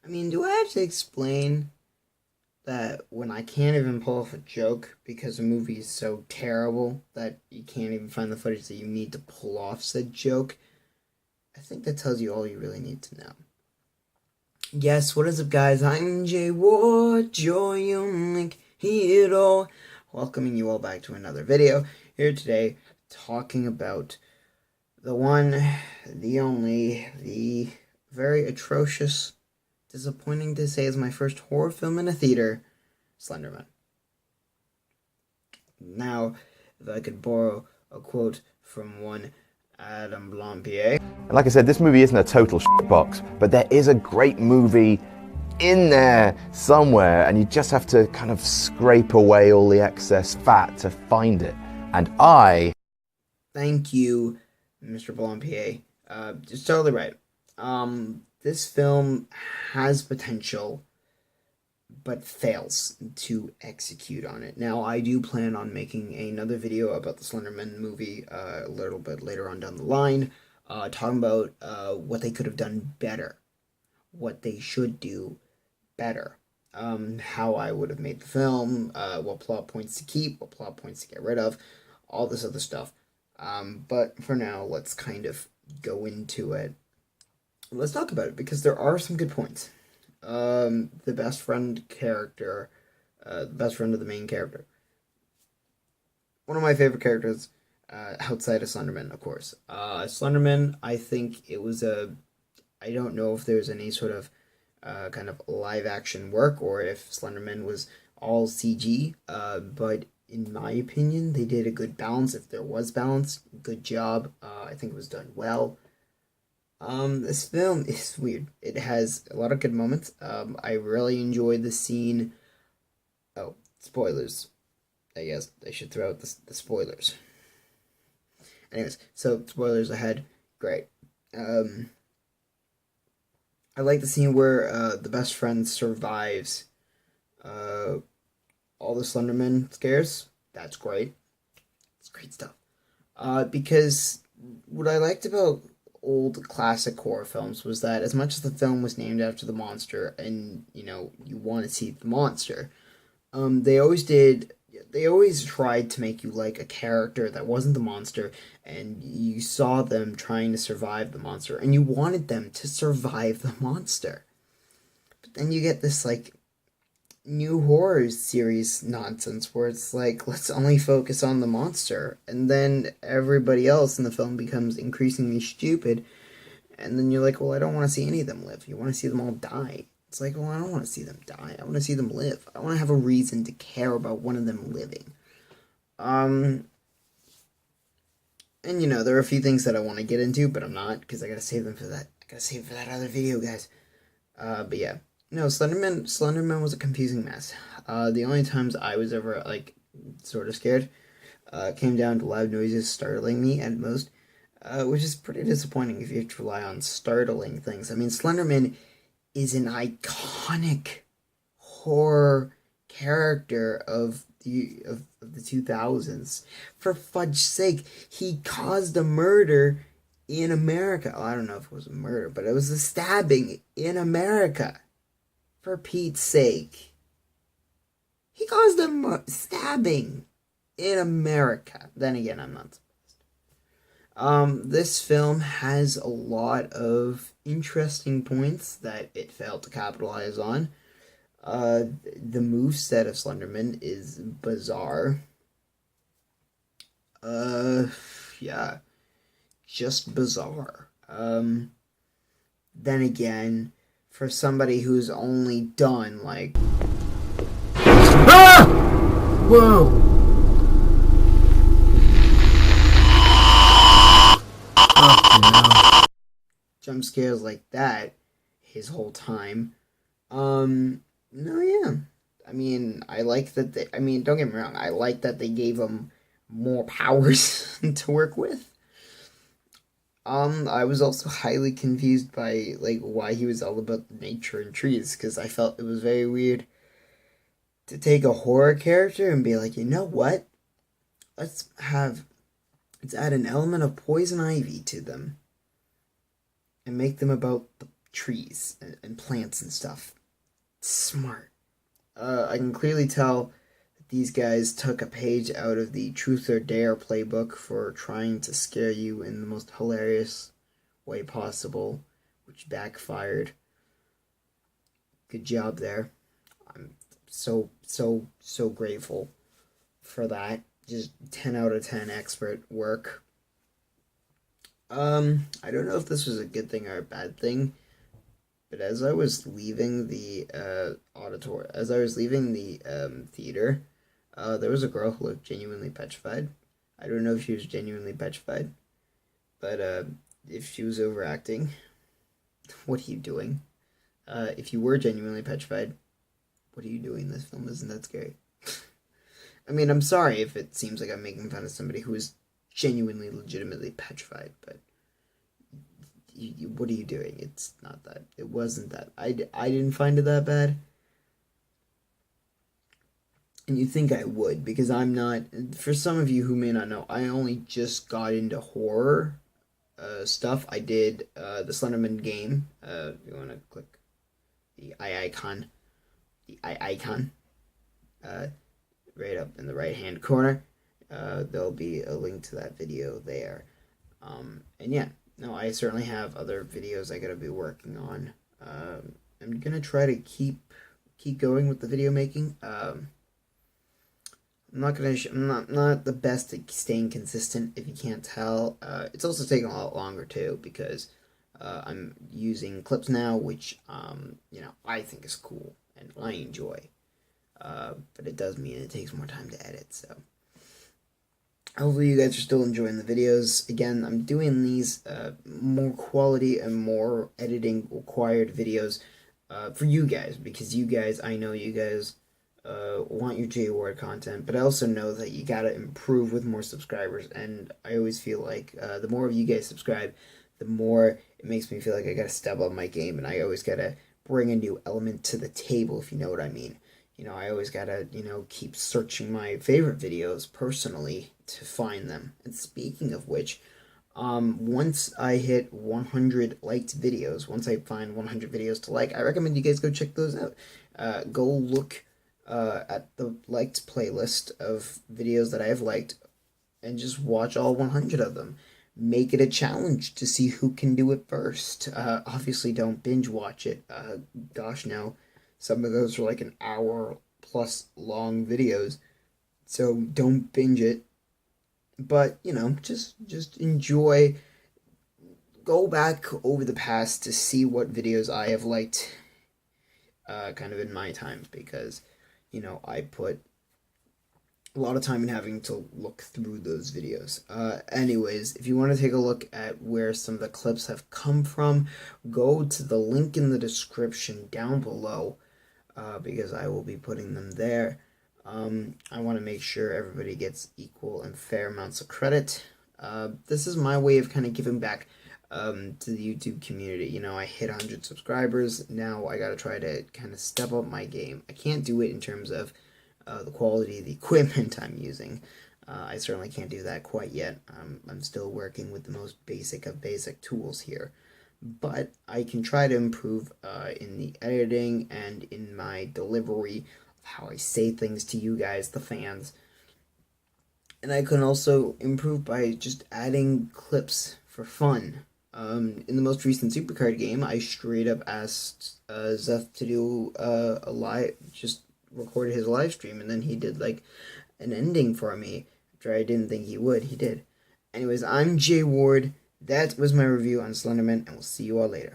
I mean, do I have to explain that when I can't even pull off a joke because a movie is so terrible that you can't even find the footage that you need to pull off said joke? I think that tells you all you really need to know. Yes, what is up, guys? I'm JWard, Joy Link Hero, welcoming you all back to another video. Here today, talking about the one, the only, the very atrocious, disappointing to say is my first horror film in a theater, Slenderman. Now, if I could borrow a quote from one Adam Blampier. And like I said, this movie isn't a total box, but there is a great movie in there somewhere, and you just have to kind of scrape away all the excess fat to find it. And Thank you, Mr. Blampier. Just totally right. This film has potential, but fails to execute on it. Now, I do plan on making another video about the Slenderman movie a little bit later on down the line, talking about what they could have done better, what they should do better, how I would have made the film, what plot points to keep, what plot points to get rid of, all this other stuff. But for now, let's kind of go into it. Let's talk about it, because there are some good points. The best friend character, the best friend of the main character. One of my favorite characters, outside of Slenderman, of course. Slenderman, I think it was I don't know if there's any sort of kind of live action work, or if Slenderman was all CG, but in my opinion, they did a good balance. If there was balance, good job. I think it was done well. This film is weird. It has a lot of good moments. I really enjoyed the scene. Oh, spoilers. I guess I should throw out the spoilers. Anyways, so spoilers ahead. Great. I like the scene where the best friend survives all the Slenderman scares. That's great. It's great stuff. Because what I liked about old classic horror films was that as much as the film was named after the monster, and you want to see the monster, they always tried to make you like a character that wasn't the monster, and you saw them trying to survive the monster, and you wanted them to survive the monster. But then you get this new horror series nonsense where it's like, let's only focus on the monster, and then everybody else in the film becomes increasingly stupid, and then you're like, well, I don't want to see any of them live. You want to see them all die. It's like, well, I don't want to see them die. I want to see them live. I want to have a reason to care about one of them living. And there are a few things that I want to get into, but I'm not, because I gotta save them for that. I gotta save it for that other video, guys. But yeah. No, Slenderman was a confusing mess. The only times I was ever, sort of scared, came down to loud noises startling me at most, which is pretty disappointing if you have to rely on startling things. I mean, Slenderman is an iconic horror character of the 2000s. For fudge's sake, he caused a murder in America. Well, I don't know if it was a murder, but it was a stabbing in America. For Pete's sake. He caused a stabbing in America. Then again, I'm not surprised. This film has a lot of interesting points that it failed to capitalize on. The moveset of Slenderman is bizarre. Yeah. Just bizarre. Then again, for somebody who's only done, Ah! Whoa! Oh, no. Jump scares like that his whole time. No, yeah. I mean, I like that don't get me wrong, I like that they gave him more powers to work with. I was also highly confused by, why he was all about nature and trees, because I felt it was very weird to take a horror character and be like, you know what? Let's add an element of poison ivy to them, and make them about the trees and plants and stuff. Smart. I can clearly tell that these guys took a page out of the Truth or Dare playbook for trying to scare you in the most hilarious way possible, which backfired. Good job there. I'm so grateful for that. Just 10 out of 10 expert work. I don't know if this was a good thing or a bad thing, but as I was leaving the theater, there was a girl who looked genuinely petrified. I don't know if she was genuinely petrified, but if she was overacting, what are you doing? If you were genuinely petrified, what are you doing? This film isn't that scary. I mean, I'm sorry if it seems like I'm making fun of somebody who is genuinely, legitimately petrified, but what are you doing? It's not that. It wasn't that. I didn't find it that bad. And you think I would, because I'm not. For some of you who may not know, I only just got into horror stuff. I did the Slenderman game. You want to click the icon. The icon. Right up in the right hand corner. There'll be a link to that video there. And yeah, no, I certainly have other videos I gotta be working on. I'm gonna try to keep going with the video making. I'm not gonna. I'm not the best at staying consistent. If you can't tell, it's also taking a lot longer too because I'm using clips now, which I think is cool and I enjoy. But it does mean it takes more time to edit. So hopefully you guys are still enjoying the videos. Again, I'm doing these more quality and more editing required videos for you guys, because you guys, I know you guys want your JWard content, but I also know that you gotta improve with more subscribers, and I always feel like the more of you guys subscribe, the more it makes me feel like I gotta step up my game, and I always gotta bring a new element to the table, if you know what I mean. I always gotta, keep searching my favorite videos personally to find them. And speaking of which, once I hit 100 liked videos, once I find 100 videos to like, I recommend you guys go check those out. Go look at the liked playlist of videos that I have liked and just watch all 100 of them. Make it a challenge to see who can do it first. Obviously, don't binge watch it. Gosh, no. Some of those are like an hour plus long videos, so don't binge it. But just enjoy. Go back over the past to see what videos I have liked, kind of in my time, because I put a lot of time in having to look through those videos. Anyways, if you want to take a look at where some of the clips have come from, go to the link in the description down below. Because I will be putting them there. I want to make sure everybody gets equal and fair amounts of credit. This is my way of kind of giving back to the YouTube community. I hit 100 subscribers. Now I got to try to kind of step up my game. I can't do it in terms of the quality of the equipment I'm using. I certainly can't do that quite yet. I'm still working with the most basic of basic tools here. But I can try to improve in the editing and in my delivery of how I say things to you guys, the fans. And I can also improve by just adding clips for fun. In the most recent Supercard game, I straight up asked Zeth to do a live, just recorded his live stream, and then he did like an ending for me after I didn't think he would. He did. Anyways, I'm JWard. That was my review on Slenderman, and we'll see you all later.